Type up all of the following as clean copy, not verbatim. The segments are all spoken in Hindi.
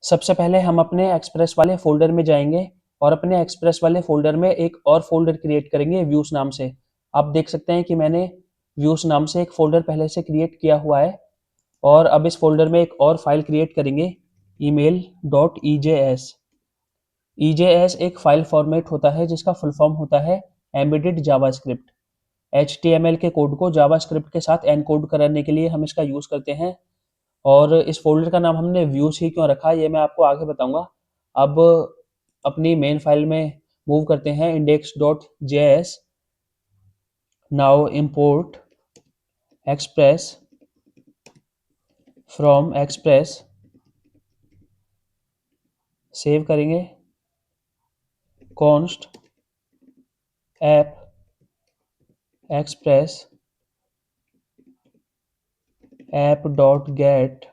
सबसे पहले हम अपने एक्सप्रेस वाले फ़ोल्डर में जाएँगे और अपने एक्सप्रेस वाले फ़ोल्डर में एक और फ़ोल्डर क्रिएट करेंगे व्यूज़ नाम से। आप देख सकते हैं कि मैंने व्यूज़ नाम से एक फ़ोल्डर पहले से क्रिएट किया हुआ है और अब इस फ़ोल्डर में एक और फ़ाइल क्रिएट करेंगे email.ejs। ईजेएस एक फ़ाइल फ़ॉर्मेट होता है जिसका फुल फॉर्म होता है एम्बेडेड जावास्क्रिप्ट। एचटीएमएल के कोड को जावास्क्रिप्ट के साथ एनकोड करने के लिए हम इसका यूज़ करते हैं और इस फ़ोल्डर का नाम हमने व्यूज़ ही क्यों रखा ये मैं आपको आगे बताऊँगा। अब अपनी मेन फ़ाइल में मूव करते हैं index.js। Now import express from express। Save करेंगे const app express app.get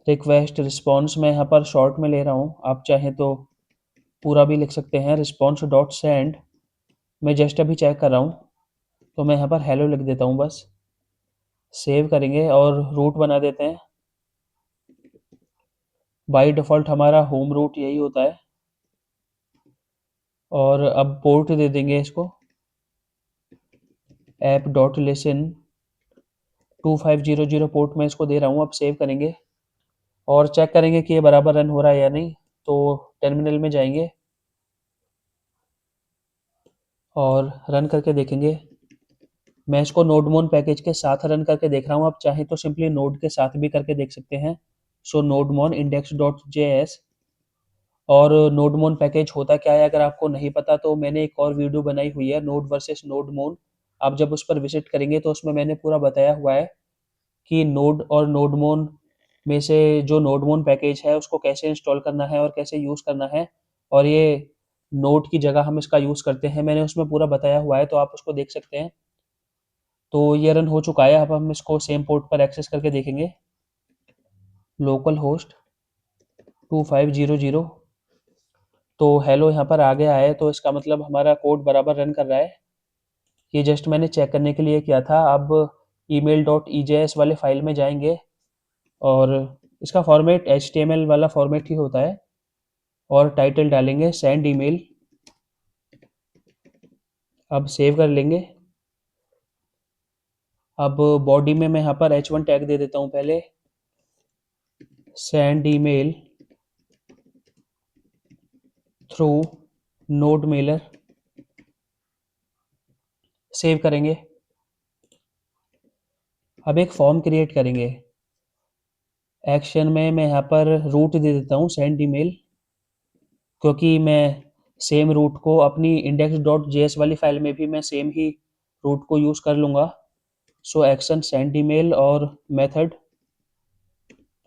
request response. मैं यहाँ पर शॉर्ट में ले रहा हूँ, आप चाहें तो पूरा भी लिख सकते हैं। Response dot send. मैं जस्ट अभी चेक कर रहा हूँ तो मैं यहाँ पर हेलो लिख देता हूँ बस। सेव करेंगे और रूट बना देते हैं। बाय डिफ़ॉल्ट हमारा होम रूट यही होता है और अब पोर्ट दे देंगे इसको app.listen 2500 पोर्ट में इसको दे रहा हूँ। अब सेव करेंगे और चेक करेंगे कि ये बराबर रन हो रहा है या नहीं। तो टर्मिनल में जाएंगे और रन करके देखेंगे। मैं इसको नोडमोन पैकेज के साथ रन करके देख रहा हूँ, आप चाहें तो सिंपली नोड के साथ भी करके देख सकते हैं। सो नोडमोन index.js। और नोडमोन पैकेज होता क्या है अगर आपको नहीं पता तो मैंने एक और वीडियो बनाई हुई है नोड वर्सेस नोडमोन। आप जब उस पर विजिट करेंगे तो उसमें मैंने पूरा बताया हुआ है कि नोड और नोडमोन में से जो नोडमोन पैकेज है उसको कैसे इंस्टॉल करना है और कैसे यूज़ करना है और ये नोड की जगह हम इसका यूज़ करते हैं। मैंने उसमें पूरा बताया हुआ है तो आप उसको देख सकते हैं। तो ये रन हो चुका है। अब हम इसको सेम पोर्ट पर एक्सेस करके देखेंगे। Local host 2500। तो हेलो यहाँ पर आ गया है तो इसका मतलब हमारा कोड बराबर रन कर रहा है। ये जस्ट मैंने चेक करने के लिए किया था। अब email.ejs वाले फाइल में जाएंगे और इसका फॉर्मेट HTML वाला फॉर्मेट ही होता है और टाइटल डालेंगे सेंड ईमेल। अब सेव कर लेंगे। अब बॉडी में मैं यहाँ पर h1 टैग दे देता हूँ पहले। Send email through node Mailer. Save करेंगे। अब एक फॉर्म क्रिएट करेंगे। एक्शन में मैं यहाँ पर रूट दे देता हूँ सेंड ईमेल, क्योंकि मैं सेम रूट को अपनी index.js वाली फाइल में भी मैं सेम ही रूट को यूज़ कर लूँगा। सो एक्शन सेंड ईमेल और मेथड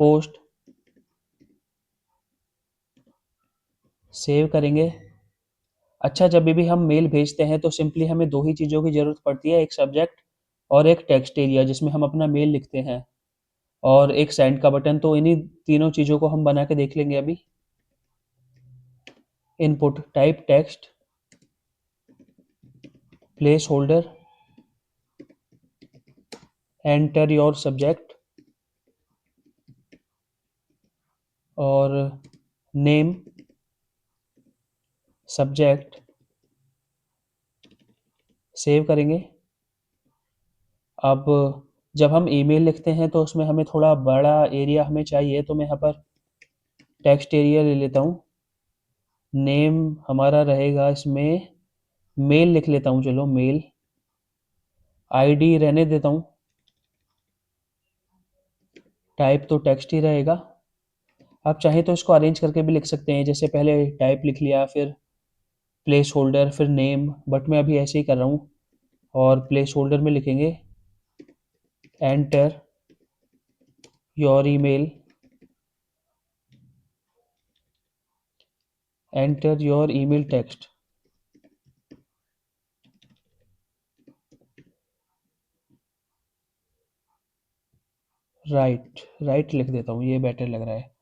पोस्ट। सेव करेंगे। अच्छा, जब भी हम मेल भेजते हैं तो सिंपली हमें दो ही चीज़ों की ज़रूरत पड़ती है, एक सब्जेक्ट और एक टेक्स्ट एरिया जिसमें हम अपना मेल लिखते हैं और एक सेंड का बटन। तो इन्हीं तीनों चीज़ों को हम बना के देख लेंगे अभी। Input type text, place holder, enter your subject और नेम सब्जेक्ट। सेव करेंगे। अब जब हम ईमेल लिखते हैं तो उसमें हमें थोड़ा बड़ा एरिया हमें चाहिए, तो मैं यहाँ पर टेक्स्ट एरिया ले लेता हूँ। नेम हमारा रहेगा इसमें मेल लिख लेता हूँ, चलो मेल। आईडी रहने देता हूँ, टाइप तो टेक्स्ट ही रहेगा। आप चाहें तो इसको अरेंज करके भी लिख सकते हैं, जैसे पहले टाइप लिख लिया फिर प्लेस होल्डर फिर नेम, बट मैं अभी ऐसे ही कर रहा हूँ। और प्लेस होल्डर में लिखेंगे enter your email, enter your email text. Right लिख देता हूँ, ये बेटर लग रहा है।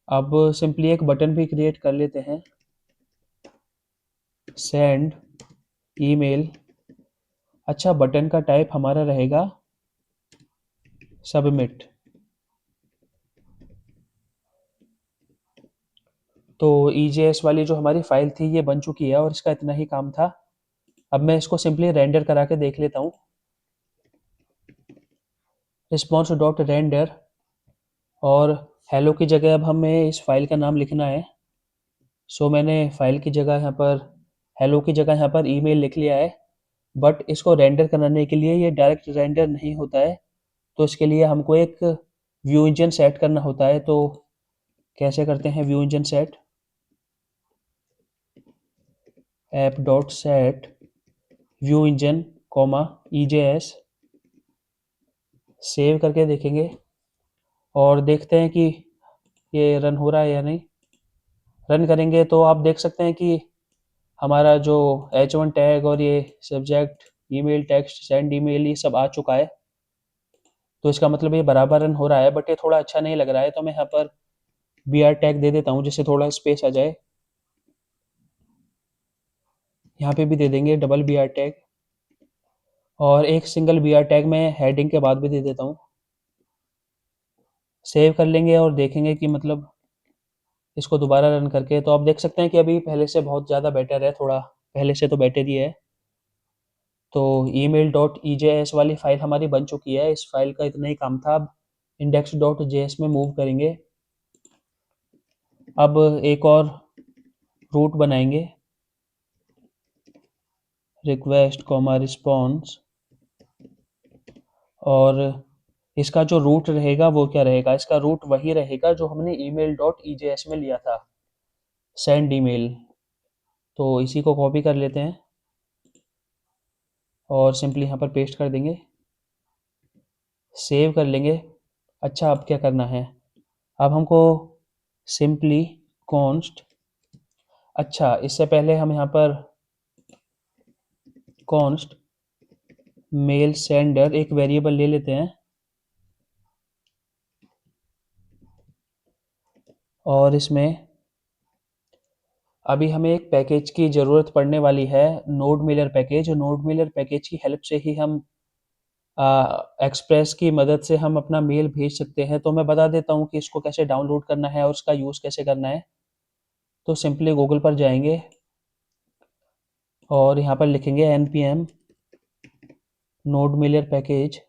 अब सिंपली एक बटन भी क्रिएट कर लेते हैं, सेंड ईमेल। अच्छा, बटन का टाइप हमारा रहेगा सबमिट। तो EJS वाली जो हमारी फ़ाइल थी ये बन चुकी है और इसका इतना ही काम था। अब मैं इसको सिंपली रेंडर करा के देख लेता हूँ। रिस्पॉन्स डॉट रेंडर, और हेलो की जगह अब हमें इस फ़ाइल का नाम लिखना है। सो मैंने फ़ाइल की जगह यहाँ पर हेलो की जगह यहाँ पर ईमेल लिख लिया है। बट इसको रेंडर कराने के लिए ये डायरेक्ट रेंडर नहीं होता है, तो इसके लिए हमको एक व्यू इंजन सेट करना होता है। तो कैसे करते हैं view engine set? App dot set view engine comma EJS, save करके देखेंगे और देखते हैं कि ये रन हो रहा है या नहीं। रन करेंगे तो आप देख सकते हैं कि हमारा जो H1 टैग और ये subject email text send email ये सब आ चुका है। तो इसका मतलब ये बराबर रन हो रहा है, बट ये थोड़ा अच्छा नहीं लग रहा है, तो मैं यहाँ पर BR टैग दे देता हूँ जिससे थोड़ा स्पेस आ जाए। यहाँ पे भी दे देंगे डबल BR टैग, और एक सिंगल BR टैग मैं हेडिंग के बाद भी दे देता हूँ। सेव कर लेंगे और देखेंगे कि मतलब इसको दोबारा रन करके तो आप देख सकते हैं कि अभी पहले से बहुत ज़्यादा बेटर है, थोड़ा पहले से तो बेटर ही है। तो email.ejs वाली फ़ाइल हमारी बन चुकी है। इस फ़ाइल का इतना ही काम था। अब index.js में मूव करेंगे। अब एक और रूट बनाएंगे, रिक्वेस्ट कॉमा रिस्पॉन्स, और इसका जो रूट रहेगा वो क्या रहेगा? इसका रूट वही रहेगा जो हमने email.ejs में लिया था, सेंड ईमेल। तो इसी को कॉपी कर लेते हैं और सिंपली यहाँ पर पेस्ट कर देंगे, सेव कर लेंगे। अच्छा, अब क्या करना है? अब हमको सिंपली कॉन्स्ट, अच्छा इससे पहले हम यहाँ पर कॉन्स्ट मेल सेंडर एक वेरिएबल ले लेते हैं, और इसमें अभी हमें एक पैकेज की ज़रूरत पड़ने वाली है, node Miller package. Node Miller package की हेल्प से ही हम एक्सप्रेस की मदद से हम अपना मेल भेज सकते हैं। तो मैं बता देता हूँ कि इसको कैसे डाउनलोड करना है और उसका यूज़ कैसे करना है। तो सिंपली गूगल पर जाएंगे और यहाँ पर लिखेंगे npm नोड मिलर पैकेज।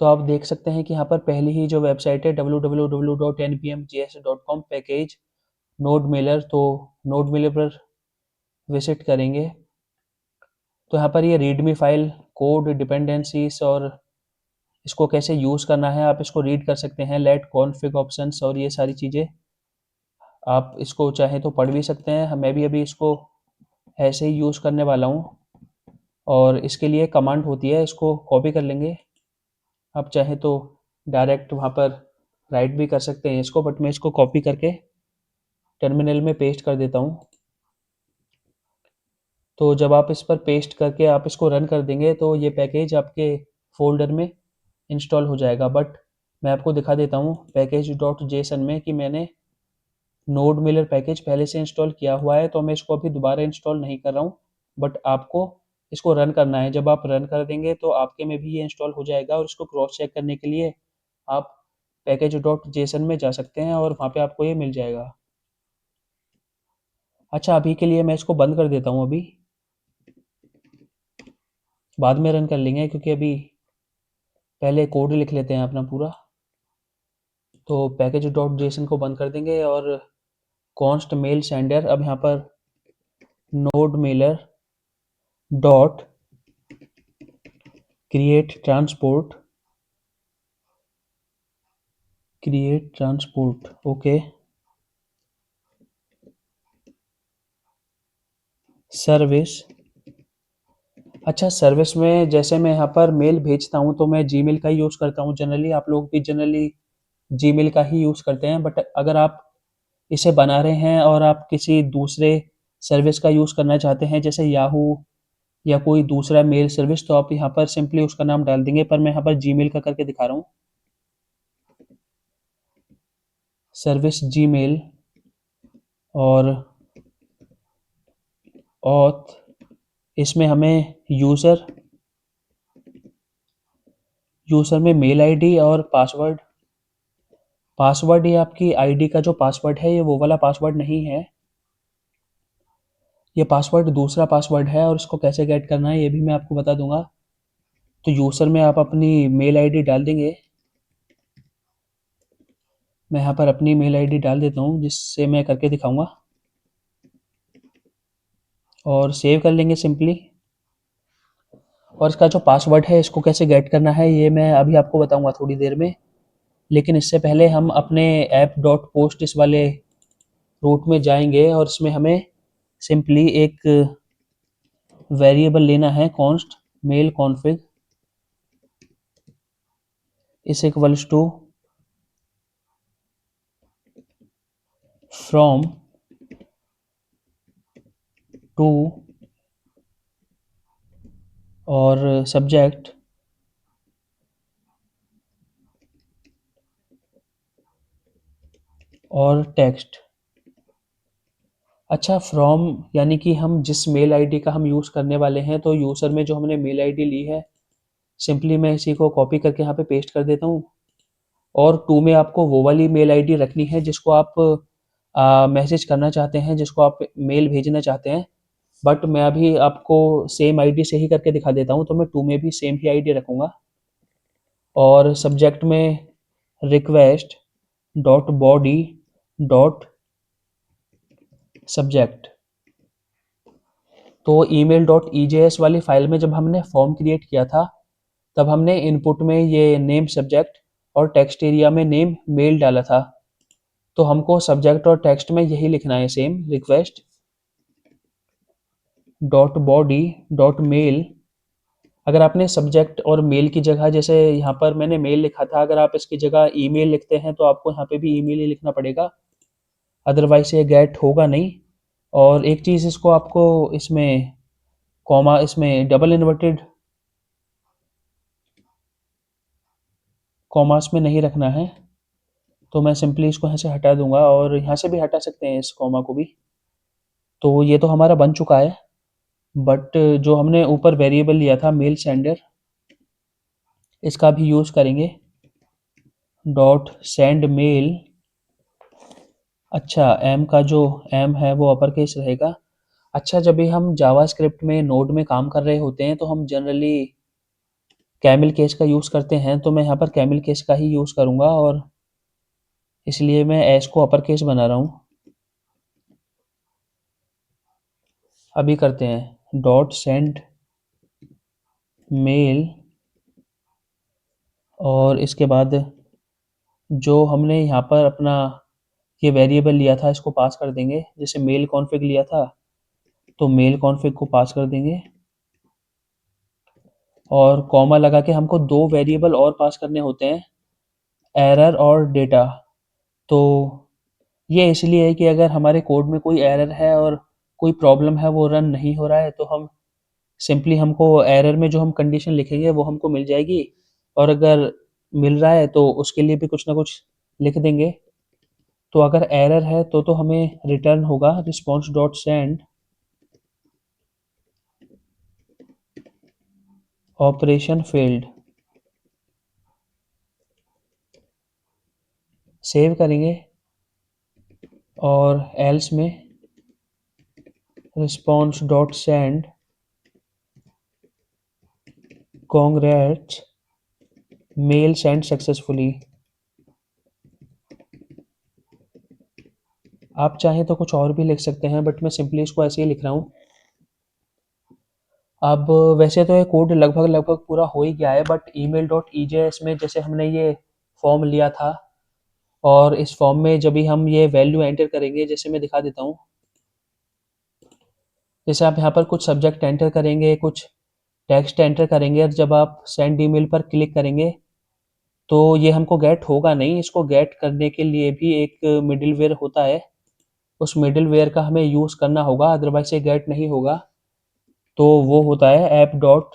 तो आप देख सकते हैं कि यहाँ पर पहली ही जो वेबसाइट है www.npmjs.com पैकेज नोड मिलर, तो नोड मिलर पर विजिट करेंगे। तो यहाँ पर ये रीडमी फाइल कोड डिपेंडेंसीज और इसको कैसे यूज़ करना है आप इसको रीड कर सकते हैं। लेट कॉन्फ़िग ऑप्शंस और ये सारी चीज़ें आप इसको चाहे तो पढ़ भी सकते हैं। मैं भी अभी इसको ऐसे ही यूज़ करने वाला हूँ, और इसके लिए कमांड होती है, इसको कॉपी कर लेंगे। आप चाहे तो डायरेक्ट वहाँ पर राइट भी कर सकते हैं इसको, बट मैं इसको कॉपी करके टर्मिनल में पेस्ट कर देता हूँ। तो जब आप इस पर पेस्ट करके आप इसको रन कर देंगे तो ये पैकेज आपके फ़ोल्डर में इंस्टॉल हो जाएगा। बट मैं आपको दिखा देता हूँ पैकेज डॉट जेसन में कि मैंने नोड मिलर पैकेज पहले से इंस्टॉल किया हुआ है, तो मैं इसको अभी दोबारा इंस्टॉल नहीं कर रहा हूँ। बट आपको इसको रन करना है। जब आप रन कर देंगे तो आपके में भी ये इंस्टॉल हो जाएगा, और इसको क्रॉस चेक करने के लिए आप पैकेज डॉट जेसन में जा सकते हैं और वहाँ पे आपको ये मिल जाएगा। अच्छा, अभी के लिए मैं इसको बंद कर देता हूँ, अभी बाद में रन कर लेंगे, क्योंकि अभी पहले कोड लिख लेते हैं अपना पूरा। तो पैकेज डॉट जेसन को बंद कर देंगे और कॉन्स्ट मेल सेंडर, अब यहाँ पर node Mailer dot create transport okay service. अच्छा, सर्विस में जैसे मैं यहाँ पर मेल भेजता हूँ तो मैं जीमेल का ही यूज़ करता हूँ जनरली। आप लोग भी जनरली जीमेल का ही यूज़ करते हैं, बट अगर आप इसे बना रहे हैं और आप किसी दूसरे सर्विस का यूज़ करना चाहते हैं जैसे याहू या कोई दूसरा मेल सर्विस, तो आप यहाँ पर सिंपली उसका नाम डाल देंगे। पर मैं यहाँ पर जीमेल का करके दिखा रहा हूँ, सर्विस जीमेल, और ऑथ, इसमें हमें यूज़र यूज़र में मेल आईडी और पासवर्ड पासवर्ड ये आपकी आईडी का जो पासवर्ड है ये वो वाला पासवर्ड नहीं है, ये पासवर्ड दूसरा पासवर्ड है और इसको कैसे गेट करना है ये भी मैं आपको बता दूंगा। तो यूज़र में आप अपनी मेल आईडी डाल देंगे। मैं यहाँ पर अपनी मेल आईडी डाल देता हूँ जिससे मैं करके दिखाऊंगा और सेव कर लेंगे सिंपली। और इसका जो पासवर्ड है इसको कैसे गेट करना है ये मैं अभी आपको बताऊंगा थोड़ी देर में। लेकिन इससे पहले हम अपने ऐप डॉट पोस्ट इस वाले रूट में जाएंगे और इसमें हमें सिंपली एक वेरिएबल लेना है कॉन्स्ट मेल कॉन्फ़िग इस इक्वल्स टू फ्रॉम टू और सब्जेक्ट और टेक्स्ट। अच्छा, फ्रॉम यानी कि हम जिस मेल आईडी का हम यूज़ करने वाले हैं, तो यूज़र में जो हमने मेल आईडी ली है सिंपली मैं इसी को कॉपी करके यहाँ पे पेस्ट कर देता हूँ। और टू में आपको वो वाली मेल आईडी रखनी है जिसको आप मैसेज करना चाहते हैं, जिसको आप मेल भेजना चाहते हैं। बट मैं अभी आपको सेम आईडी से ही करके दिखा देता हूँ, तो मैं टू में भी सेम ही आईडी रखूँगा। और सब्जेक्ट में request dot body dot subject. तो ईमेल डॉट ईजेएस वाली फाइल में जब हमने फॉर्म क्रिएट किया था तब हमने इनपुट में ये नेम सब्जेक्ट और टेक्स्ट एरिया में नेम मेल डाला था। तो हमको सब्जेक्ट और टेक्स्ट में यही लिखना है same, request dot body dot mail. अगर आपने सब्जेक्ट और मेल की जगह, जैसे यहाँ पर मैंने मेल लिखा था, अगर आप इसकी जगह ईमेल लिखते हैं तो आपको यहाँ पे भी ईमेल ही लिखना पड़ेगा, अदरवाइज ये गेट होगा नहीं। और एक चीज़ इसको आपको इसमें कॉमा, इसमें डबल इन्वर्टेड कॉमास में नहीं रखना है। तो मैं सिंपली इसको यहाँ से हटा दूंगा और यहाँ से भी हटा सकते हैं इस कॉमा को भी। तो ये तो हमारा बन चुका है। बट जो हमने ऊपर वेरिएबल लिया था मेल सेंडर, इसका भी यूज़ करेंगे डॉट सेंड मेल। अच्छा, एम का जो एम है वो अपर केस रहेगा। अच्छा, जब भी हम जावास्क्रिप्ट में नोड में काम कर रहे होते हैं तो हम जनरली कैमल केस का यूज़ करते हैं, तो मैं यहाँ पर कैमल केस का ही यूज़ करूँगा और इसलिए मैं एस को अपर केस बना रहा हूँ। अभी करते हैं डॉट सेंड मेल और इसके बाद जो हमने यहाँ पर अपना ये वेरिएबल लिया था इसको पास कर देंगे। जैसे मेल कॉन्फ़िग लिया था तो मेल कॉन्फ़िग को पास कर देंगे और कॉमा लगा के हमको दो वेरिएबल और पास करने होते हैं, एरर और डेटा। तो ये इसलिए है कि अगर हमारे कोड में कोई एरर है और कोई प्रॉब्लम है, वो रन नहीं हो रहा है, तो हम सिंपली हमको एरर में जो हम कंडीशन लिखेंगे वो हमको मिल जाएगी। और अगर मिल रहा है तो उसके लिए भी कुछ ना कुछ लिख देंगे। तो अगर एरर है तो हमें रिटर्न होगा response dot send operation failed. Save करेंगे और एल्स में response dot send congrats mail send successfully. आप चाहें तो कुछ और भी लिख सकते हैं बट मैं सिंपली इसको ऐसे ही लिख रहा हूँ। अब वैसे तो ये कोड लगभग लगभग पूरा हो ही गया है, बट ईमेल डॉट ईजेएस में जैसे हमने ये फॉर्म लिया था और इस फॉर्म में जब भी हम ये वैल्यू एंटर करेंगे, जैसे मैं दिखा देता हूँ। जैसे आप यहाँ पर कुछ सब्जेक्ट एंटर करेंगे, कुछ टेक्स्ट एंटर करेंगे और जब आप सेंड ईमेल पर क्लिक करेंगे तो ये हमको गेट होगा नहीं। इसको गेट करने के लिए भी एक मिडिलवेयर होता है, उस मिडिलवेयर का हमें यूज़ करना होगा, अदरवाइज ये गेट नहीं होगा। तो वो होता है app dot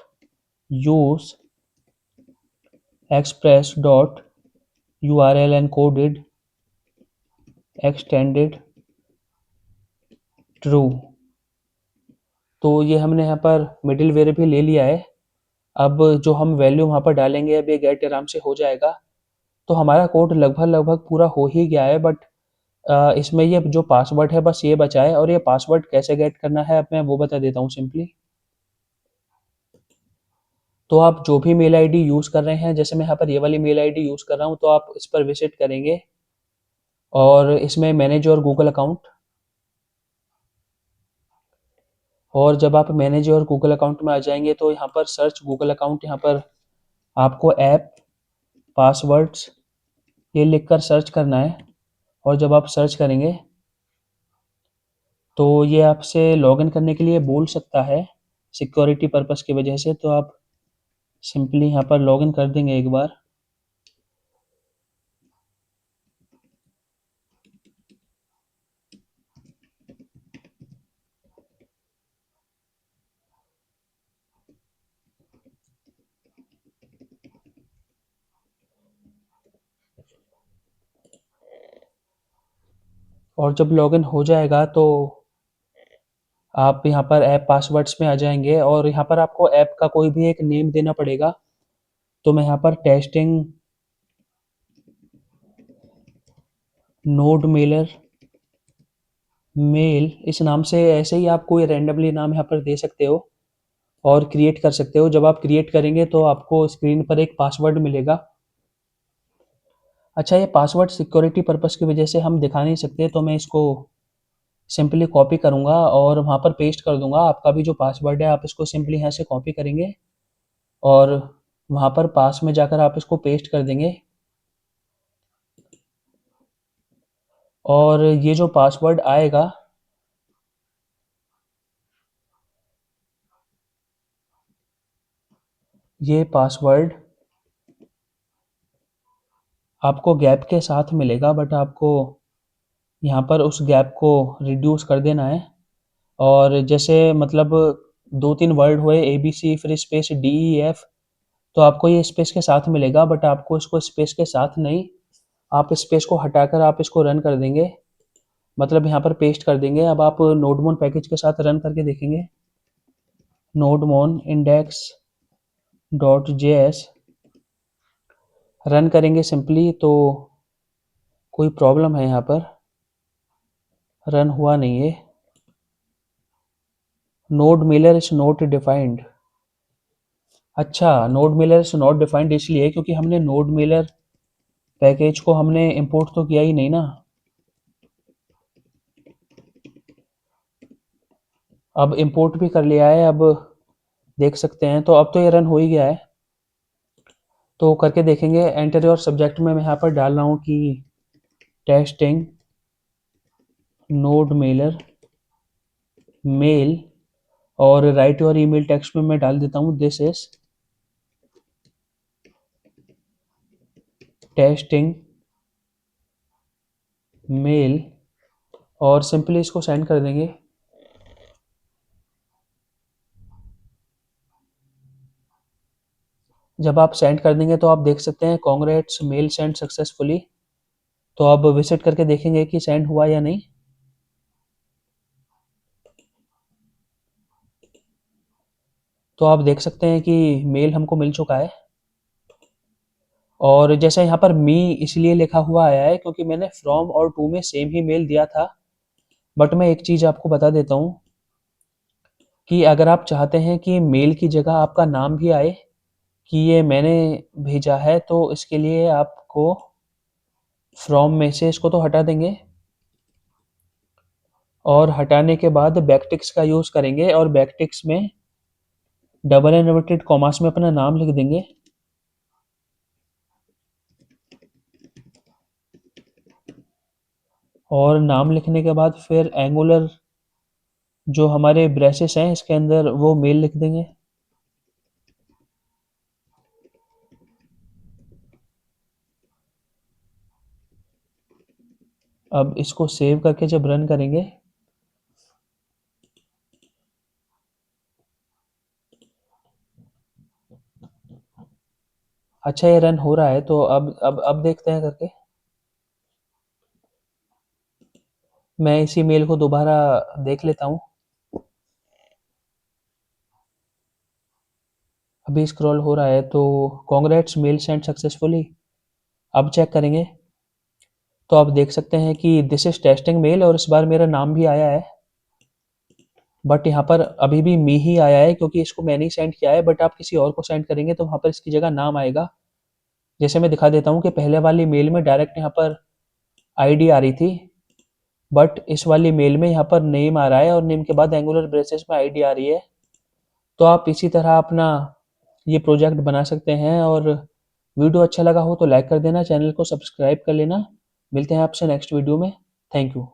use express dot U R L encoded extended true. तो ये हमने यहाँ पर मिडिलवेयर भी ले लिया है। अब जो हम वैल्यू वहाँ पर डालेंगे अब ये गेट आराम से हो जाएगा। तो हमारा कोड लगभग-लगभग पूरा हो ही गया है, बट इसमें ये जो पासवर्ड है बस ये बचा है, और ये पासवर्ड कैसे गेट करना है अब मैं वो बता देता हूँ सिंपली। तो आप जो भी मेल आईडी यूज़ कर रहे हैं, जैसे मैं यहाँ पर ये वाली मेल आईडी यूज़ कर रहा हूँ, तो आप इस पर विज़िट करेंगे और इसमें मैनेज योर गूगल अकाउंट, और जब आप मैनेज योर गूगल अकाउंट में आ जाएँगे तो यहाँ पर सर्च गूगल अकाउंट, यहाँ पर आपको ऐप, पासवर्ड्स ये लिखकर सर्च करना है, और जब आप सर्च करेंगे तो ये आपसे लॉगिन करने के लिए बोल सकता है सिक्योरिटी पर्पस की वजह से, तो आप सिंपली यहाँ पर लॉगिन कर देंगे एक बार। और जब लॉगिन हो जाएगा तो आप यहाँ पर ऐप पासवर्ड्स में आ जाएंगे, और यहाँ पर आपको ऐप का कोई भी एक नेम देना पड़ेगा। तो मैं यहाँ पर टेस्टिंग नोड मेलर मेल इस नाम से, ऐसे ही आप कोई रैंडमली नाम यहाँ पर दे सकते हो और क्रिएट कर सकते हो। जब आप क्रिएट करेंगे तो आपको स्क्रीन पर एक पासवर्ड मिलेगा। अच्छा, ये पासवर्ड सिक्योरिटी पर्पस की वजह से हम दिखा नहीं सकते, तो मैं इसको सिंपली कॉपी करूँगा और वहाँ पर पेस्ट कर दूँगा। आपका भी जो पासवर्ड है आप इसको सिंपली यहाँ से कॉपी करेंगे और वहाँ पर पास में जाकर आप इसको पेस्ट कर देंगे, और ये जो पासवर्ड आएगा ये पासवर्ड आपको गैप के साथ मिलेगा, बट आपको यहाँ पर उस गैप को रिड्यूस कर देना है। और जैसे मतलब 2-3 वर्ड हुए ए बी सी फिर स्पेस डी ई एफ, तो आपको ये स्पेस के साथ मिलेगा, बट आपको इसको स्पेस के साथ नहीं, आप स्पेस को हटाकर आप इसको रन कर देंगे, मतलब यहाँ पर पेस्ट कर देंगे। अब आप नोडमोन पैकेज के साथ रन करके देखेंगे। नोडमोन index dot J S run करेंगे सिंपली, तो कोई प्रॉब्लम है यहाँ पर, रन हुआ नहीं है। Node miller is not defined. अच्छा, node miller is not defined इसलिए क्योंकि हमने नोड मिलर पैकेज को हमने इंपोर्ट तो किया ही नहीं ना। अब इंपोर्ट भी कर लिया है, अब देख सकते हैं, तो अब तो ये रन हो ही गया है। तो करके देखेंगे। एंटर योर सब्जेक्ट में मैं यहाँ पर डाल रहा हूँ कि टेस्टिंग नोड मेलर मेल, और राइट योर ईमेल टेक्स्ट में मैं डाल देता हूँ दिस इज टेस्टिंग मेल, और सिंपली इसको सेंड कर देंगे। जब आप सेंड कर देंगे तो आप देख सकते हैं कॉन्ग्रेट्स मेल सेंड सक्सेसफुली। तो अब विजिट करके देखेंगे कि सेंड हुआ या नहीं। तो आप देख सकते हैं कि मेल हमको मिल चुका है, और जैसे यहाँ पर मी इसलिए लिखा हुआ आया है क्योंकि मैंने फ्रॉम और टू में सेम ही मेल दिया था। बट मैं एक चीज़ आपको बता देता हूँ कि अगर आप चाहते हैं कि मेल की जगह आपका नाम भी आए कि ये मैंने भेजा है, तो इसके लिए आपको फ्रॉम में से इसको तो हटा देंगे, और हटाने के बाद बैकटिक्स का यूज़ करेंगे, और बैकटिक्स में डबल इन्वर्टेड कॉमास में अपना नाम लिख देंगे। और नाम लिखने के बाद फिर एंगुलर जो हमारे ब्रेसेस हैं इसके अंदर वो मेल लिख देंगे। अब इसको सेव करके जब रन करेंगे, अच्छा ये रन हो रहा है, तो अब देखते हैं करके। मैं इसी मेल को दोबारा देख लेता हूँ। अभी स्क्रॉल हो रहा है, तो कॉन्ग्रेट्स मेल सेंड सक्सेसफुली। अब चेक करेंगे तो आप देख सकते हैं कि दिस इज़ टेस्टिंग मेल और इस बार मेरा नाम भी आया है, बट यहाँ पर अभी भी मी ही आया है क्योंकि इसको मैंने ही सेंड किया है। बट आप किसी और को सेंड करेंगे तो वहाँ पर इसकी जगह नाम आएगा। जैसे मैं दिखा देता हूँ कि पहले वाली मेल में डायरेक्ट यहाँ पर आईडी आ रही थी, बट इस वाली मेल में यहाँ पर नेम आ रहा है और नेम के बाद एंगुलर ब्रेसेस में आईडी आ रही है। तो आप इसी तरह अपना ये प्रोजेक्ट बना सकते हैं। और वीडियो अच्छा लगा हो तो लाइक कर देना, चैनल को सब्सक्राइब कर लेना। मिलते हैं आपसे नेक्स्ट वीडियो में। Thank you.